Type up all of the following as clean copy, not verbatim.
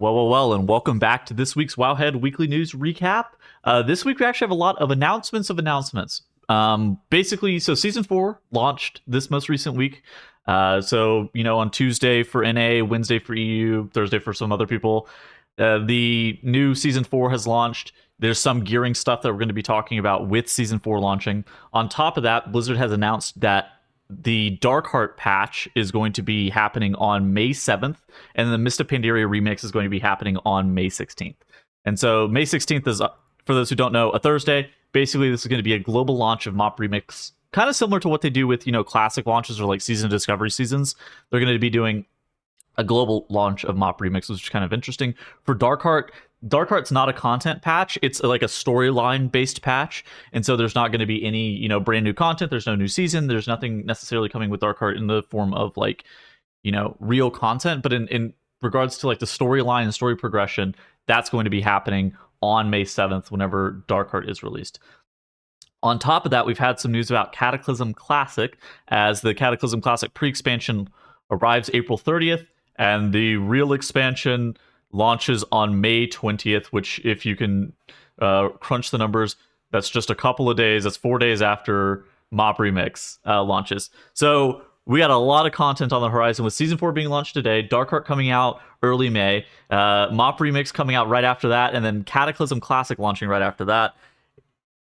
Well, and welcome back to this week's Wowhead Weekly News Recap. This week we actually have a lot of announcements. Basically, so Season 4 launched this most recent week. On Tuesday for NA, Wednesday for EU, Thursday for some other people. The new Season 4 has launched. There's some gearing stuff that we're going to be talking about with Season 4 launching. On top of that, Blizzard has announced that the Darkheart patch is going to be happening on May 7th, and the Mist of Pandaria remix is going to be happening on May 16th. And so May 16th is, for those who don't know, a Thursday. Basically, this is going to be a global launch of MOP remix, kind of similar to what they do with, classic launches or like season of discovery seasons. They're going to be doing a global launch of MOP remix, which is kind of interesting. For Darkheart's not a content patch. It's like a storyline based patch. And so there's not going to be any, brand new content. There's no new season. There's nothing necessarily coming with Darkheart in the form of like, real content. But in regards to like the storyline and story progression, that's going to be happening on May 7th whenever Darkheart is released. On top of that, we've had some news about Cataclysm Classic, as the Cataclysm Classic pre-expansion arrives April 30th, and the real expansion launches on May 20th, which, if you can crunch the numbers, that's just a couple of days. That's 4 days after MOP Remix launches. So we got a lot of content on the horizon with Season 4 being launched today, Darkheart coming out early May, MOP Remix coming out right after that, and then Cataclysm Classic launching right after that.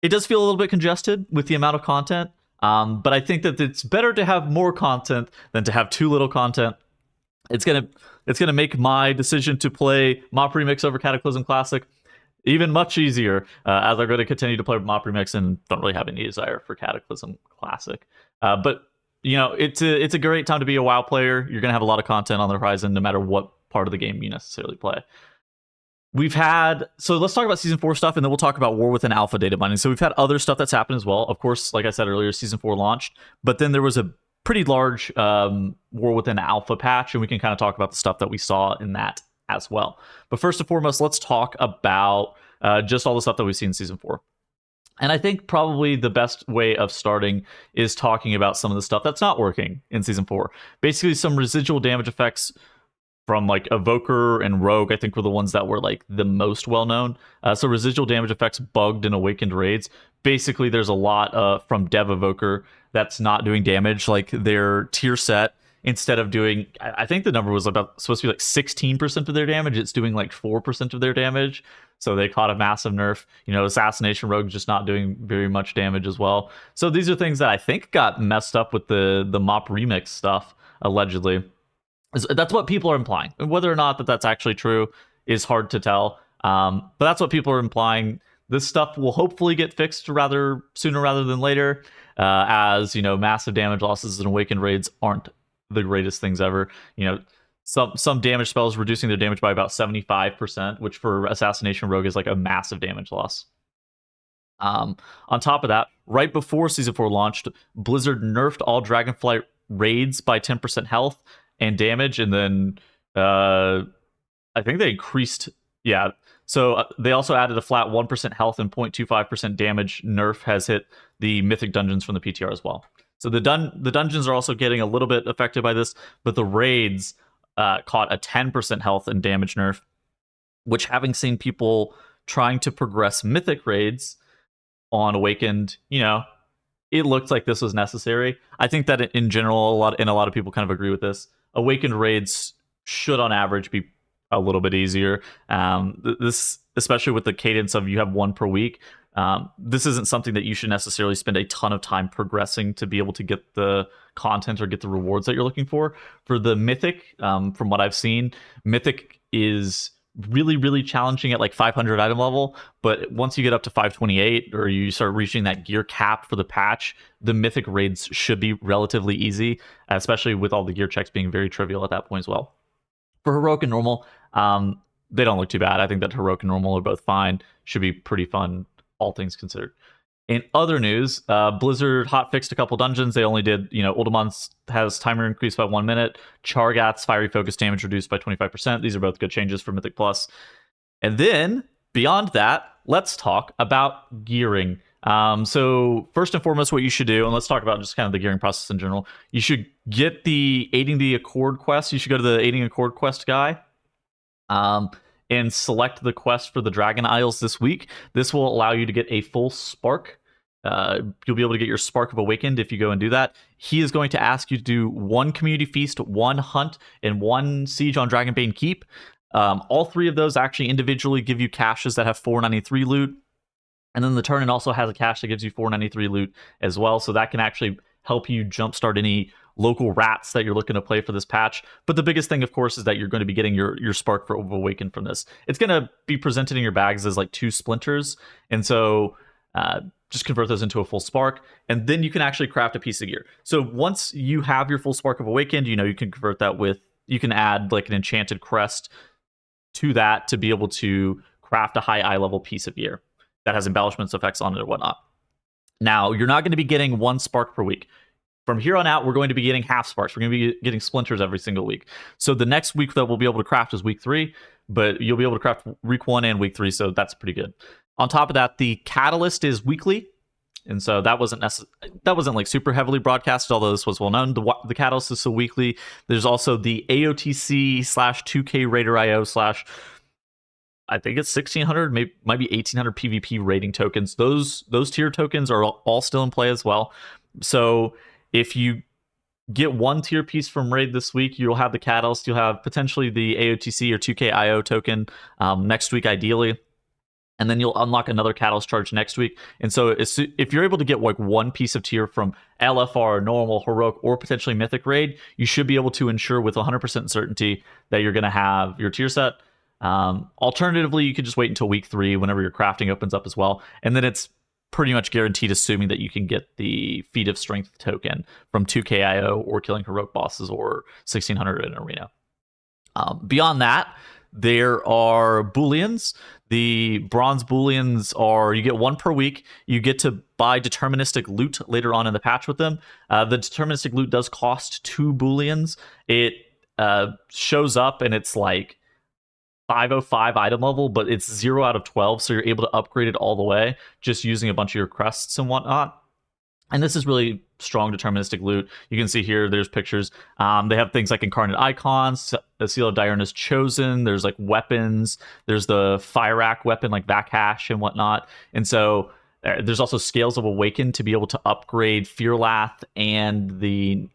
It does feel a little bit congested with the amount of content, but I think that it's better to have more content than to have too little content. It's gonna make my decision to play MOP Remix over Cataclysm Classic even much easier, as I'm going to continue to play MOP Remix and don't really have any desire for Cataclysm Classic. But it's a great time to be a WoW player. You're gonna have a lot of content on the horizon, no matter what part of the game you necessarily play. So let's talk about Season 4 stuff, and then we'll talk about War Within Alpha data mining. So we've had other stuff that's happened as well. Of course, like I said earlier, Season 4 launched, but then there was a pretty large War Within Alpha patch, and we can kind of talk about the stuff that we saw in that as well. But first and foremost, let's talk about just all the stuff that we've seen in Season 4. And I think probably the best way of starting is talking about some of the stuff that's not working in Season 4. Basically, some residual damage effects from like Evoker and Rogue, I think, were the ones that were like the most well-known. So residual damage effects bugged in Awakened raids. Basically, there's a lot from Dev Evoker that's not doing damage. Like their tier set, instead of doing, I think the number was supposed to be like 16% of their damage, it's doing like 4% of their damage. So they caught a massive nerf. Assassination Rogue just not doing very much damage as well. So these are things that I think got messed up with the MOP Remix stuff, allegedly. That's what people are implying. Whether or not that's actually true is hard to tell. But that's what people are implying. This stuff will hopefully get fixed sooner rather than later, as massive damage losses and Awakened raids aren't the greatest things ever. Some damage spells reducing their damage by about 75%, which for Assassination Rogue is like a massive damage loss. On top of that, right before Season 4 launched, Blizzard nerfed all Dragonflight raids by 10% health and damage, and then I think they increased, so they also added a flat 1% health and 0.25% damage nerf has hit the mythic dungeons from the PTR as well. So the dungeons are also getting a little bit affected by this, but the raids caught a 10% health and damage nerf, which, having seen people trying to progress mythic raids on Awakened, it looked like this was necessary. I think that in general, a lot of people kind of agree with this. Awakened raids should, on average, be a little bit easier. This, especially with the cadence of you have one per week, this isn't something that you should necessarily spend a ton of time progressing to be able to get the content or get the rewards that you're looking for. For the Mythic, from what I've seen, Mythic is really, really challenging at like 500 item level, but once you get up to 528 or you start reaching that gear cap for the patch, the Mythic raids should be relatively easy, especially with all the gear checks being very trivial at that point as well. For Heroic and Normal, they don't look too bad. I think that Heroic and Normal are both fine. Should be pretty fun, all things considered. In other news, Blizzard hotfixed a couple dungeons. They only did, Uldamon's has timer increased by 1 minute. Chargath's fiery focus damage reduced by 25%. These are both good changes for Mythic Plus. And then, beyond that, let's talk about gearing. So first and foremost, what you should do, and let's talk about just kind of the gearing process in general. You should get the Aiding the Accord quest. You should go to the Aiding Accord quest guy. Um, and select the quest for the Dragon Isles this week. This will allow you to get a full spark. You'll be able to get your Spark of Awakened if you go and do that. He is going to ask you to do 1 Community Feast, 1 Hunt, and 1 Siege on Dragonbane Keep. All 3 of those actually individually give you caches that have 493 loot. And then the Turn also has a cache that gives you 493 loot as well. So that can actually help you jumpstart any local rats that you're looking to play for this patch. But the biggest thing, of course, is that you're going to be getting your Spark for Awaken from this. It's going to be presented in your bags as like 2 splinters. And so just convert those into a full Spark. And then you can actually craft a piece of gear. So once you have your full Spark of Awakened, you can convert that with, you can add like an enchanted crest to that to be able to craft a high eye level piece of gear that has embellishments effects on it or whatnot. Now, you're not going to be getting 1 spark per week. From here on out, we're going to be getting half sparks. We're going to be getting splinters every single week. So the next week that we'll be able to craft is week 3, but you'll be able to craft week 1 and week 3, so that's pretty good. On top of that, the Catalyst is weekly, and so that wasn't like super heavily broadcasted, although this was well known. The Catalyst is still weekly. There's also the AOTC/2K Raider IO/ I think it's 1600, maybe might be 1800 PvP rating tokens. Those tier tokens are all still in play as well. So if you get 1 tier piece from raid this week, you'll have the Catalyst, you'll have potentially the AOTC or 2K IO token next week ideally, and then you'll unlock another Catalyst charge next week. And so if you're able to get like 1 piece of tier from LFR, normal, heroic, or potentially mythic raid, you should be able to ensure with 100% certainty that you're going to have your tier set. Alternatively, you could just wait until week 3 whenever your crafting opens up as well, and then it's pretty much guaranteed, assuming that you can get the Feat of Strength token from 2KIO or killing heroic bosses or 1600 in arena. Beyond that, there are booleans. The bronze booleans are, you get 1 per week. You get to buy deterministic loot later on in the patch with them. The deterministic loot does cost 2 booleans. It shows up and it's like 505 item level, but it's 0 out of 12, so you're able to upgrade it all the way just using a bunch of your crests and whatnot. And this is really strong deterministic loot. You can see here, there's pictures. They have things like incarnate icons, the Seal of Diurnus Chosen, there's like weapons, there's the Fire Act weapon like Vakash and whatnot. And so there's also Scales of Awaken to be able to upgrade Fearlath and the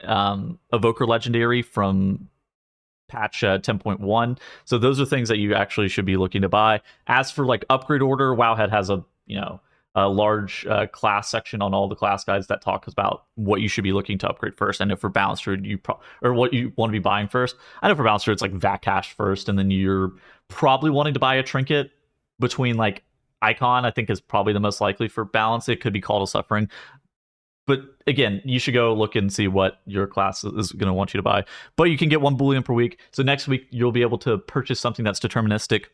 Evoker Legendary from patch 10.1. So those are things that you actually should be looking to buy. As for like upgrade order, Wowhead has a large class section on all the class guides that talk about what you should be looking to upgrade first. I know for Balanced Druid, or what you want to be buying first. I know for Balanced Druid, it's like Vakash first, and then you're probably wanting to buy a trinket between like Icon, I think is probably the most likely for balance. It could be Call to Suffering. But again, you should go look and see what your class is going to want you to buy. But you can get 1 boolean per week. So next week, you'll be able to purchase something that's deterministic.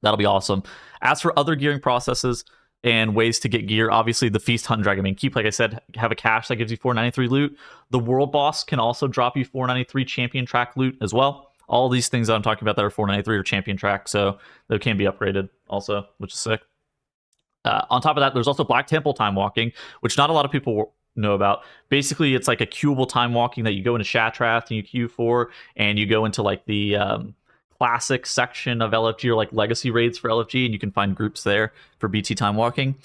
That'll be awesome. As for other gearing processes and ways to get gear, obviously the Feast, Hunt, Dragonbane Keep, like I said, have a cache that gives you 493 loot. The World Boss can also drop you 493 Champion Track loot as well. All these things that I'm talking about that are 493 are Champion Track, so they can be upgraded also, which is sick. On top of that, there's also Black Temple Time Walking, which not a lot of people know about. Basically, it's like a queuable time walking that you go into Shatrath and you queue for, and you go into like the classic section of LFG or like legacy raids for LFG, and you can find groups there for BT Time Walking.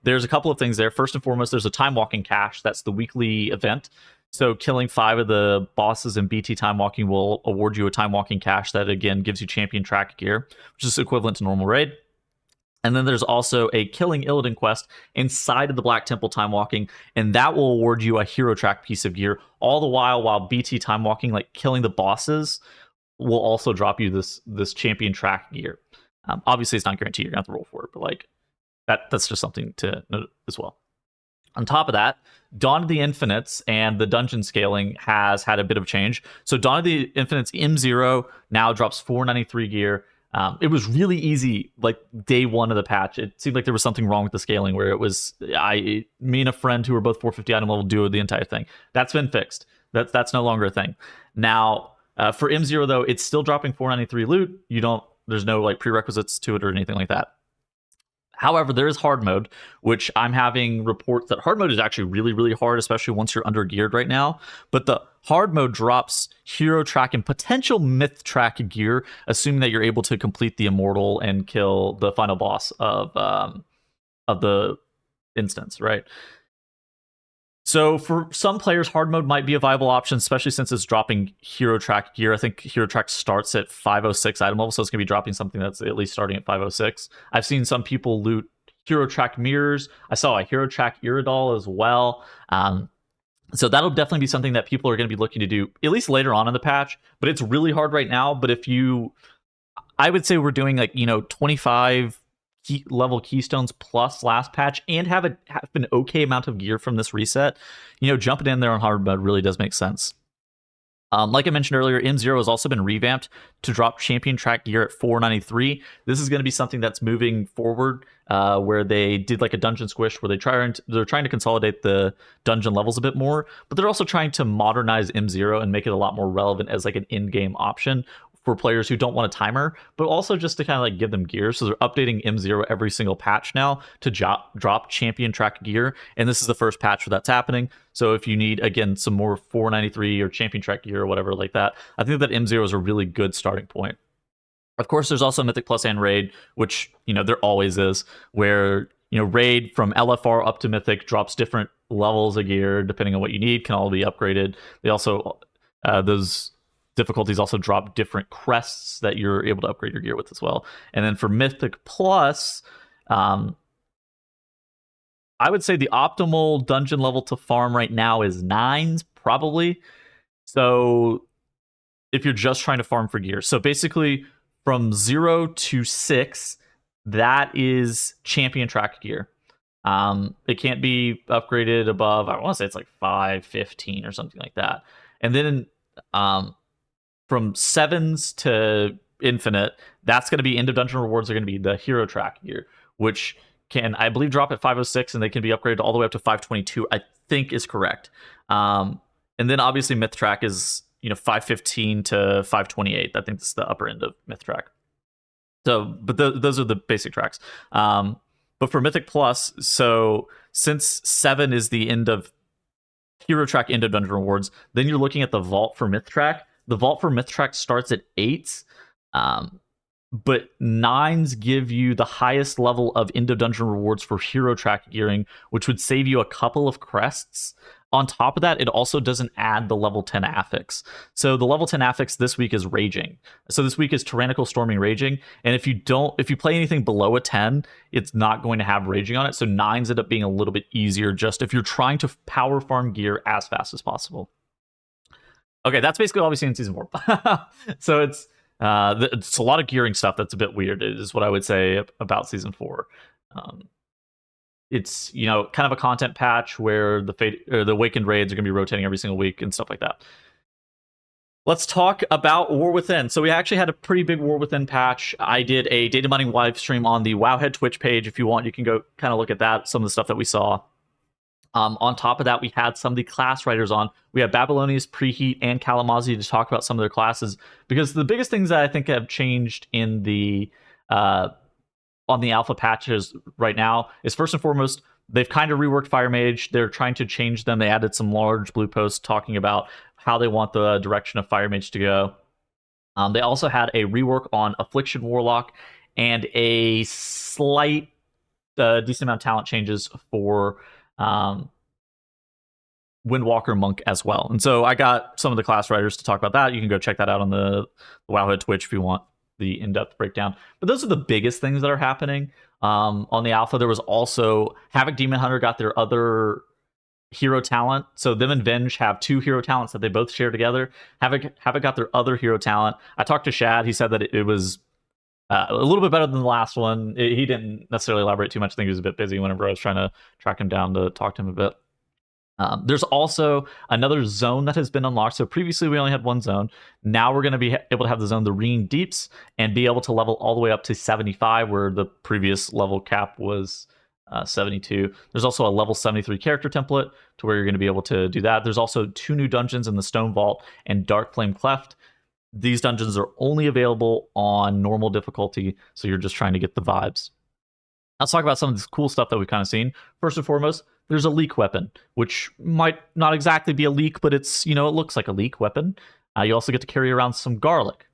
There's a couple of things there. First and foremost, there's a Time Walking cache. That's the weekly event. So killing 5 of the bosses in BT Time Walking will award you a Time Walking cache that, again, gives you Champion Track gear, which is equivalent to normal raid. And then there's also a Killing Illidan quest inside of the Black Temple Time Walking, and that will award you a Hero Track piece of gear. All the while BT Time Walking, like killing the bosses, will also drop you this Champion Track gear. Obviously, it's not guaranteed you're going to have to roll for it, but like that's just something to note as well. On top of that, Dawn of the Infinites and the dungeon scaling has had a bit of change. So Dawn of the Infinites M0 now drops 493 gear. It was really easy, like day 1 of the patch. It seemed like there was something wrong with the scaling where it was me and a friend who were both 450 item level do the entire thing. That's been fixed. That's no longer a thing. Now, for M0 though, it's still dropping 493 loot. There's no like prerequisites to it or anything like that. However, there is hard mode, which I'm having reports that hard mode is actually really, really hard, especially once you're under geared right now. But the hard mode drops hero track and potential myth track gear, assuming that you're able to complete the immortal and kill the final boss of the instance, right? So for some players, hard mode might be a viable option, especially since it's dropping hero track gear. I think hero track starts at 506 item level, so it's going to be dropping something that's at least starting at 506. I've seen some people loot hero track mirrors. I saw a hero track Iridol as well. So that'll definitely be something that people are going to be looking to do, at least later on in the patch. But it's really hard right now. But I would say we're doing like, 25 level keystones plus last patch and have an okay amount of gear from this reset. Jumping in there on hard mode really does make sense. Like I mentioned earlier, M0 has also been revamped to drop champion track gear at 493. This is going to be something that's moving forward, where they did like a dungeon squish where they're trying to consolidate the dungeon levels a bit more, but they're also trying to modernize M0 and make it a lot more relevant as like an in-game option for players who don't want a timer, but also just to kind of like give them gear. So they're updating M0 every single patch now to drop champion track gear. And this is the first patch where that's happening. So if you need, again, some more 493 or champion track gear or whatever like that, I think that M0 is a really good starting point. Of course, there's also Mythic Plus and Raid, which, there always is, where, Raid from LFR up to Mythic drops different levels of gear depending on what you need, can all be upgraded. They also, those difficulties also drop different crests that you're able to upgrade your gear with as well. And then for Mythic Plus, I would say the optimal dungeon level to farm right now is 9s, probably. So if you're just trying to farm for gear. So basically from 0 to 6, that is champion track gear. It can't be upgraded above, I want to say it's like 515 or something like that. And then from 7s to infinite, that's going to be end of dungeon rewards are going to be the hero track gear, which can, I believe, drop at 506, and they can be upgraded all the way up to 522, I think is correct. And then obviously myth track is 515 to 528. I think that's the upper end of myth track. So, but those are the basic tracks. But for Mythic Plus, so since 7 is the end of hero track, end of dungeon rewards, then you're looking at the vault for myth track. The vault for myth track starts at 8s, but 9s give you the highest level of end of dungeon rewards for hero track gearing, which would save you a couple of crests. On top of that, it also doesn't add the level 10 affix. So the level 10 affix this week is Raging. So this week is Tyrannical Storming Raging. And if you play anything below a 10, it's not going to have Raging on it. So 9s end up being a little bit easier just if you're trying to power farm gear as fast as possible. Okay, that's basically all we've seen in Season 4. So it's a lot of gearing stuff that's a bit weird, is what I would say about Season 4. It's, kind of a content patch where the Awakened raids are going to be rotating every single week and stuff like that. Let's talk about War Within. So we actually had a pretty big War Within patch. I did a data mining live stream on the Wowhead Twitch page. If you want, you can go kind of look at that, some of the stuff that we saw. On top of that, we had some of the class writers on. We had Babylonius, Preheat, and Kalamazoo to talk about some of their classes, because the biggest things that I think have changed in the on the alpha patches right now is, first and foremost, they've kind of reworked Fire Mage. They're trying to change them. They added some large blue posts talking about how they want the direction of Fire Mage to go. They also had a rework on Affliction Warlock and a slight decent amount of talent changes for Windwalker Monk as well. And so I got some of the class writers to talk about that. You can go check that out on the Wowhead Twitch if you want the in-depth breakdown. But those are the biggest things that are happening. On the alpha, there was also Havoc Demon Hunter got their other hero talent. So them and Venge have 2 hero talents that they both share together. Havoc got their other hero talent. I talked to Shad. He said that it was a little bit better than the last one. He didn't necessarily elaborate too much. I think he was a bit busy whenever I was trying to track him down to talk to him a bit. There's also another zone that has been unlocked. So previously we only had one zone. Now we're going to be able to have the zone, the Ringing Deeps, and be able to level all the way up to 75, where the previous level cap was 72. There's also a level 73 character template to where you're going to be able to do that. There's also 2 new dungeons in the Stone Vault and Dark Flame Cleft. These dungeons are only available on normal difficulty, so you're just trying to get the vibes. Let's talk about some of this cool stuff that we've kind of seen. First and foremost, there's a leak weapon, which might not exactly be a leak, but it's, it looks like a leak weapon. You also get to carry around some garlic.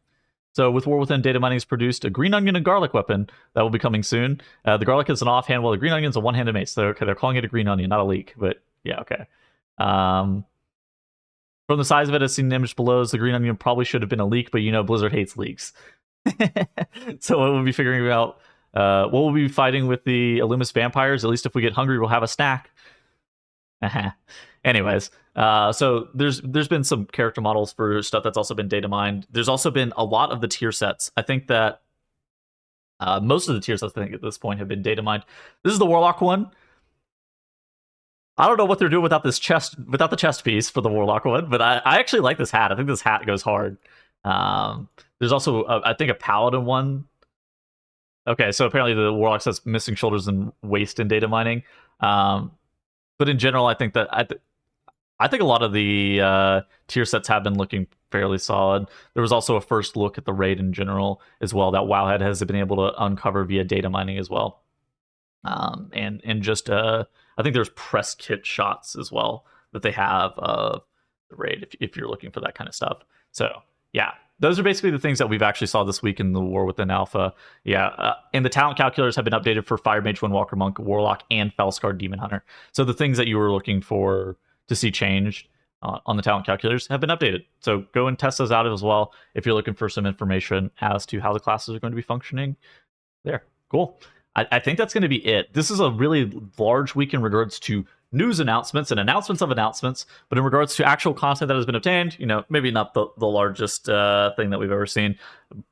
So with War Within, Data Mining has produced a green onion and garlic weapon that will be coming soon. The garlic is an offhand, while the green onion is a one-handed mace. So okay, they're calling it a green onion, not a leak, but yeah, okay. From the size of it, as seen in the image below, the green onion probably should have been a leak, but Blizzard hates leaks. So we'll be figuring out what we'll be fighting with the Illumis vampires. At least if we get hungry, we'll have a snack. Anyways, so there's been some character models for stuff that's also been data mined. There's also been a lot of the tier sets. I think that most of the tier sets, I think, at this point have been data mined. This is the Warlock one. I don't know what they're doing without this chest, without the chest piece for the Warlock one, but I actually like this hat. I think this hat goes hard. There's also, I think, a Paladin one. Okay, so apparently the Warlock says missing shoulders and waist in data mining. But in general, I think that I think a lot of the tier sets have been looking fairly solid. There was also a first look at the raid in general as well that Wowhead has been able to uncover via data mining as well. And just I think there's press kit shots as well that they have of the raid if you're looking for that kind of stuff. So yeah, those are basically the things that we've actually saw this week in the War Within Alpha. Yeah, and the talent calculators have been updated for Fire Mage, Windwalker Monk, Warlock, and Felscar Demon Hunter. So the things that you were looking for to see changed on the talent calculators have been updated. So go and test those out as well if you're looking for some information as to how the classes are going to be functioning. There, cool. I think that's going to be it. This is a really large week in regards to news announcements and announcements of announcements, but in regards to actual content that has been obtained, maybe not the largest thing that we've ever seen.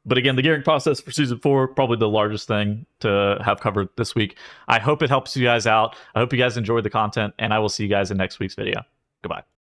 But again, the gearing process for Season 4, probably the largest thing to have covered this week. I hope it helps you guys out. I hope you guys enjoyed the content, and I will see you guys in next week's video. Goodbye.